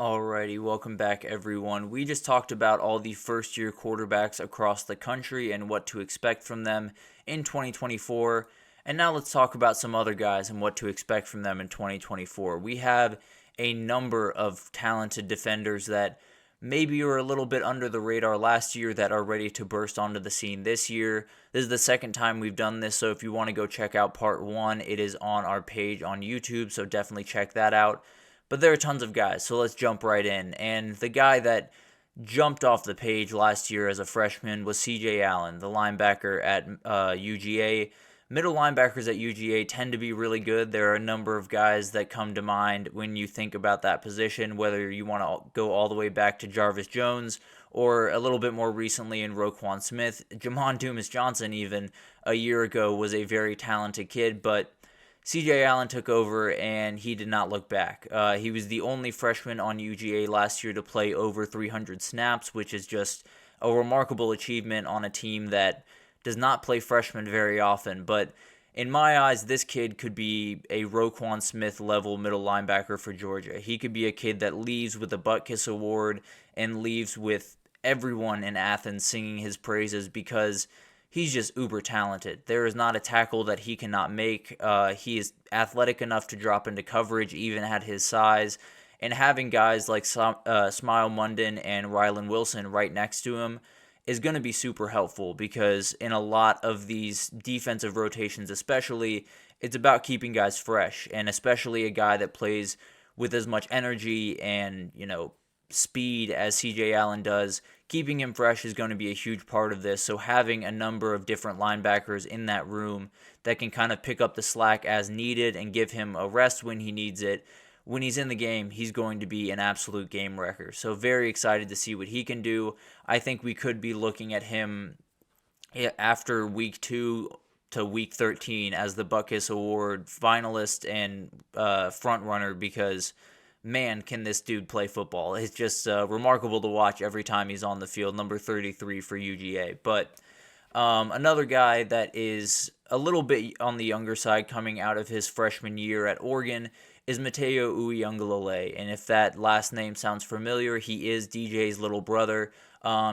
Alrighty, welcome back everyone. We just talked about all the first-year quarterbacks across the country and what to expect from them in 2024. And now let's talk about some other guys and what to expect from them in 2024. We have a number of talented defenders that maybe were a little bit under the radar last year that are ready to burst onto the scene this year. This is the second time we've done this, so if you want to go check out part 1, it is on our page on YouTube, so definitely check that out. But there are tons of guys, so let's jump right in. And the guy that jumped off the page last year as a freshman was CJ Allen, the linebacker at UGA. Middle linebackers at UGA tend to be really good. There are a number of guys that come to mind when you think about that position, whether you want to go all the way back to Jarvis Jones or a little bit more recently in Roquan Smith. Jamon Dumas-Johnson even a year ago was a very talented kid, but CJ Allen took over, and he did not look back. He was the only freshman on UGA last year to play over 300 snaps, which is just a remarkable achievement on a team that does not play freshmen very often. But in my eyes, this kid could be a Roquan Smith-level middle linebacker for Georgia. He could be a kid that leaves with a butt kiss award and leaves with everyone in Athens singing his praises because he's just uber talented. There is not a tackle that he cannot make. He is athletic enough to drop into coverage, even at his size. And having guys like Smile Munden and Rylan Wilson right next to him is going to be super helpful because in a lot of these defensive rotations especially, it's about keeping guys fresh. And especially a guy that plays with as much energy and, speed as CJ Allen does, keeping him fresh is going to be a huge part of this. So having a number of different linebackers in that room that can kind of pick up the slack as needed and give him a rest when he needs it, when he's in the game, he's going to be an absolute game wrecker. So very excited to see what he can do. I think we could be looking at him after week 2 to week 13 as the Butkus Award finalist and front runner because man, can this dude play football. It's just remarkable to watch every time he's on the field, number 33 for UGA. But another guy that is a little bit on the younger side coming out of his freshman year at Oregon is Mateo Uiagalelei. And if that last name sounds familiar, he is DJ's little brother.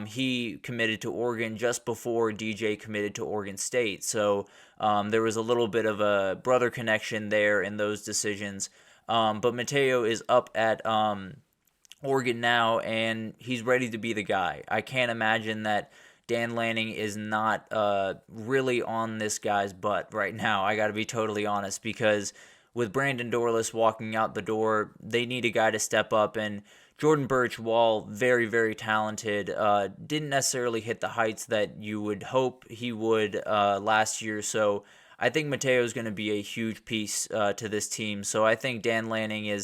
He committed to Oregon just before DJ committed to Oregon State. So there was a little bit of a brother connection there in those decisions. But Mateo is up at Oregon now, and he's ready to be the guy. I can't imagine that Dan Lanning is not really on this guy's butt right now. I got to be totally honest, because with Brandon Dorless walking out the door, they need a guy to step up, and Jordan Birch, while very, very talented, didn't necessarily hit the heights that you would hope he would last year, so I think Mateo is going to be a huge piece to this team. So I think Dan Lanning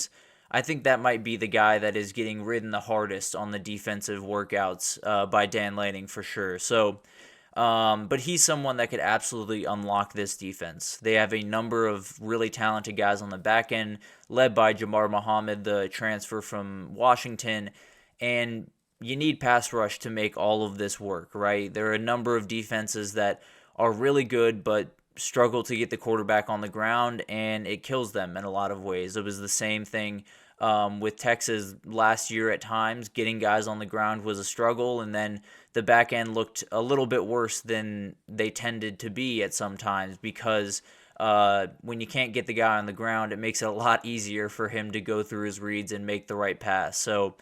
I think that might be the guy that is getting ridden the hardest on the defensive workouts by Dan Lanning for sure. So, but he's someone that could absolutely unlock this defense. They have a number of really talented guys on the back end, led by Jamar Muhammad, the transfer from Washington, and you need pass rush to make all of this work, right? There are a number of defenses that are really good, but struggle to get the quarterback on the ground, and it kills them in a lot of ways. It was the same thing with Texas last year at times. Getting guys on the ground was a struggle, and then the back end looked a little bit worse than they tended to be at some times because when you can't get the guy on the ground, it makes it a lot easier for him to go through his reads and make the right pass. So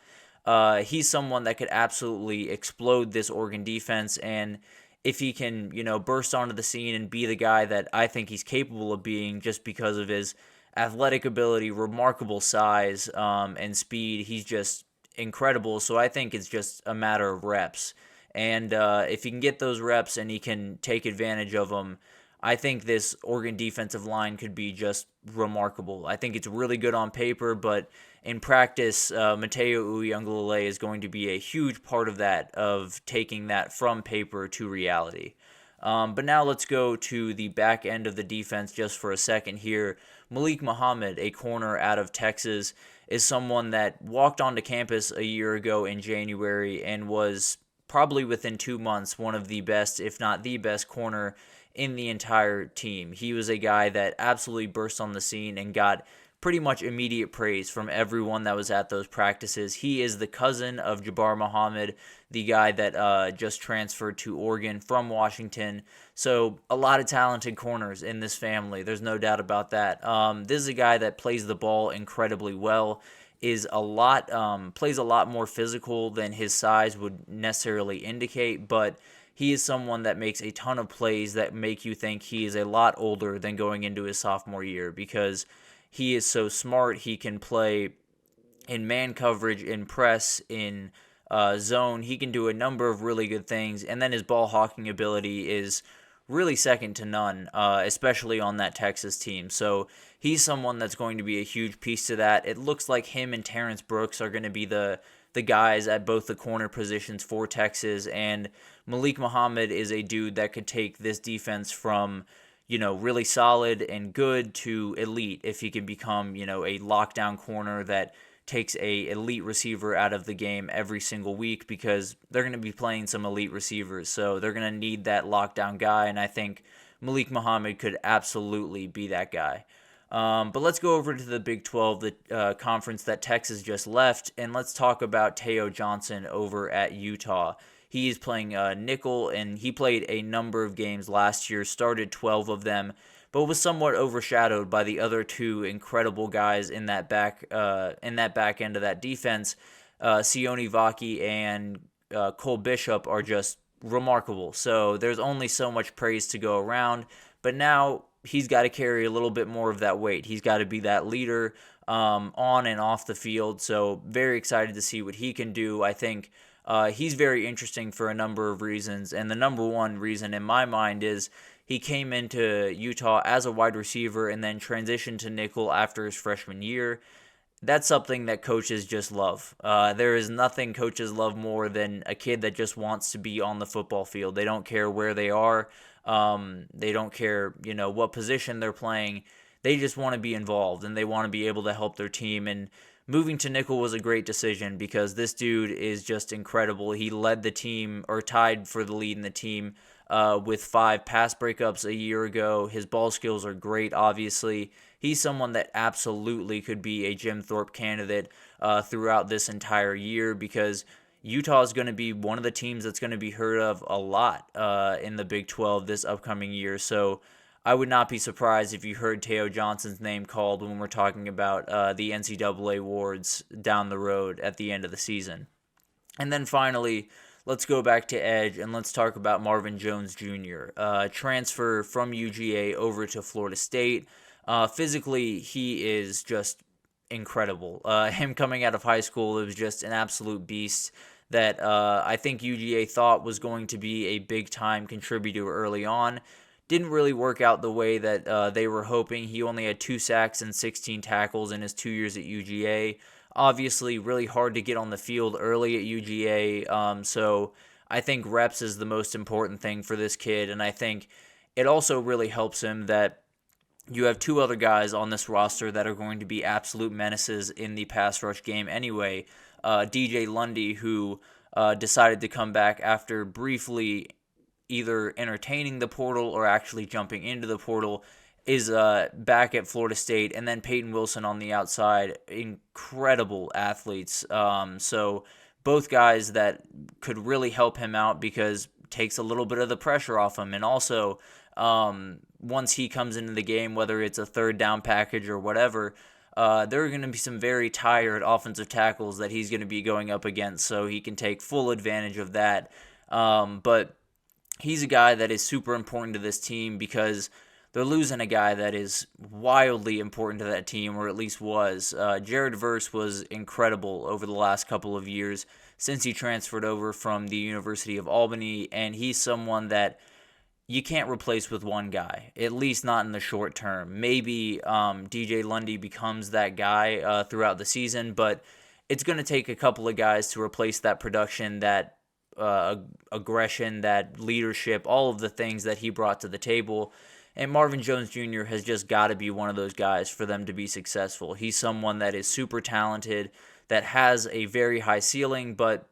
he's someone that could absolutely explode this Oregon defense, and if he can, burst onto the scene and be the guy that I think he's capable of being just because of his athletic ability, remarkable size, and speed, he's just incredible. So I think it's just a matter of reps. And if he can get those reps and he can take advantage of them, I think this Oregon defensive line could be just remarkable. I think it's really good on paper, but in practice, Mateo Uiagalelei is going to be a huge part of that, of taking that from paper to reality. But now let's go to the back end of the defense just for a second here. Malik Muhammad, a corner out of Texas, is someone that walked onto campus a year ago in January and was probably within 2 months one of the best, if not the best, corner in the entire team. He was a guy that absolutely burst on the scene and got pretty much immediate praise from everyone that was at those practices. He is the cousin of Jabbar Muhammad, the guy that just transferred to Oregon from Washington. So a lot of talented corners in this family. There's no doubt about that. This is a guy that plays the ball incredibly well, plays a lot more physical than his size would necessarily indicate, but he is someone that makes a ton of plays that make you think he is a lot older than going into his sophomore year, because he is so smart. He can play in man coverage, in press, in zone. He can do a number of really good things, and then his ball hawking ability is really second to none, especially on that Texas team. So he's someone that's going to be a huge piece to that. It looks like him and Terrence Brooks are going to be the guys at both the corner positions for Texas, and Malik Muhammad is a dude that could take this defense from really solid and good to elite if he can become, a lockdown corner that takes a elite receiver out of the game every single week, because they're going to be playing some elite receivers. So they're going to need that lockdown guy, and I think Malik Muhammad could absolutely be that guy. But let's go over to the Big 12, the conference that Texas just left, and let's talk about Teo Johnson over at Utah. He is playing nickel, and he played a number of games last year, started 12 of them, but was somewhat overshadowed by the other two incredible guys in that back end of that defense. Sione Vaki and Cole Bishop are just remarkable. So there's only so much praise to go around, but now he's got to carry a little bit more of that weight. He's got to be that leader on and off the field. So very excited to see what he can do. I think he's very interesting for a number of reasons, and the number one reason in my mind is he came into Utah as a wide receiver and then transitioned to nickel after his freshman year. That's something that coaches just love. There is nothing coaches love more than a kid that just wants to be on the football field. They don't care where they are. They don't care, what position they're playing. They just want to be involved, and they want to be able to help their team. And moving to nickel was a great decision, because this dude is just incredible. He led the team, or tied for the lead in the team, with 5 pass breakups a year ago. His ball skills are great, obviously. He's someone that absolutely could be a Jim Thorpe candidate throughout this entire year, because Utah is going to be one of the teams that's going to be heard of a lot in the Big 12 this upcoming year. So I would not be surprised if you heard Teo Johnson's name called when we're talking about the NCAA awards down the road at the end of the season. And then finally, let's go back to edge, and let's talk about Marvin Jones Jr., transfer from UGA over to Florida State. Physically, he is just incredible. Him coming out of high school, it was just an absolute beast that I think UGA thought was going to be a big-time contributor early on. Didn't really work out the way that they were hoping. He only had 2 sacks and 16 tackles in his 2 years at UGA. Obviously, really hard to get on the field early at UGA, so I think reps is the most important thing for this kid, and I think it also really helps him that you have 2 other guys on this roster that are going to be absolute menaces in the pass rush game anyway. DJ Lundy, who decided to come back after briefly either entertaining the portal or actually jumping into the portal, is back at Florida State, and then Peyton Wilson on the outside, incredible athletes. So both guys that could really help him out, because it takes a little bit of the pressure off him, and also once he comes into the game, whether it's a third down package or whatever, there are going to be some very tired offensive tackles that he's going to be going up against, so he can take full advantage of that. But he's a guy that is super important to this team, because they're losing a guy that is wildly important to that team, or at least was. Jared Verse was incredible over the last couple of years since he transferred over from the University of Albany, and he's someone that you can't replace with one guy, at least not in the short term. Maybe DJ Lundy becomes that guy throughout the season, but it's going to take a couple of guys to replace that production, that aggression, that leadership, all of the things that he brought to the table. And Marvin Jones Jr. has just got to be one of those guys for them to be successful. He's someone that is super talented, that has a very high ceiling, but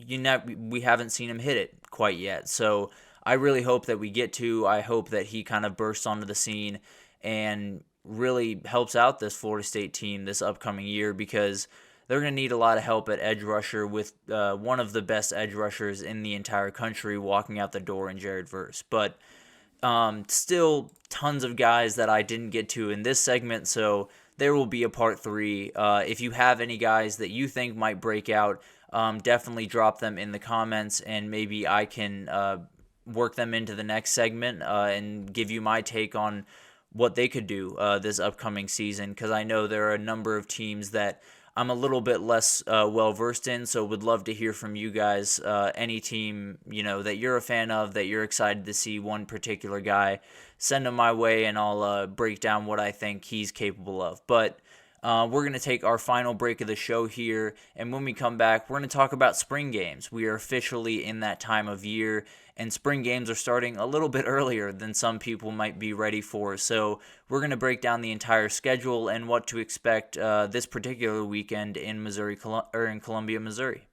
we haven't seen him hit it quite yet. So I really hope that we get to. I hope that he kind of bursts onto the scene and really helps out this Florida State team this upcoming year, because they're going to need a lot of help at edge rusher with one of the best edge rushers in the entire country walking out the door in Jared Verse. But still tons of guys that I didn't get to in this segment, so there will be a part 3. If you have any guys that you think might break out, definitely drop them in the comments, and maybe I can work them into the next segment and give you my take on what they could do this upcoming season, because I know there are a number of teams that I'm a little bit less well-versed in, so would love to hear from you guys. Any team, that you're a fan of, that you're excited to see one particular guy, send them my way, and I'll break down what I think he's capable of. But we're going to take our final break of the show here, and when we come back, we're going to talk about spring games. We are officially in that time of year, and spring games are starting a little bit earlier than some people might be ready for. So we're going to break down the entire schedule and what to expect this particular weekend in Columbia, Missouri.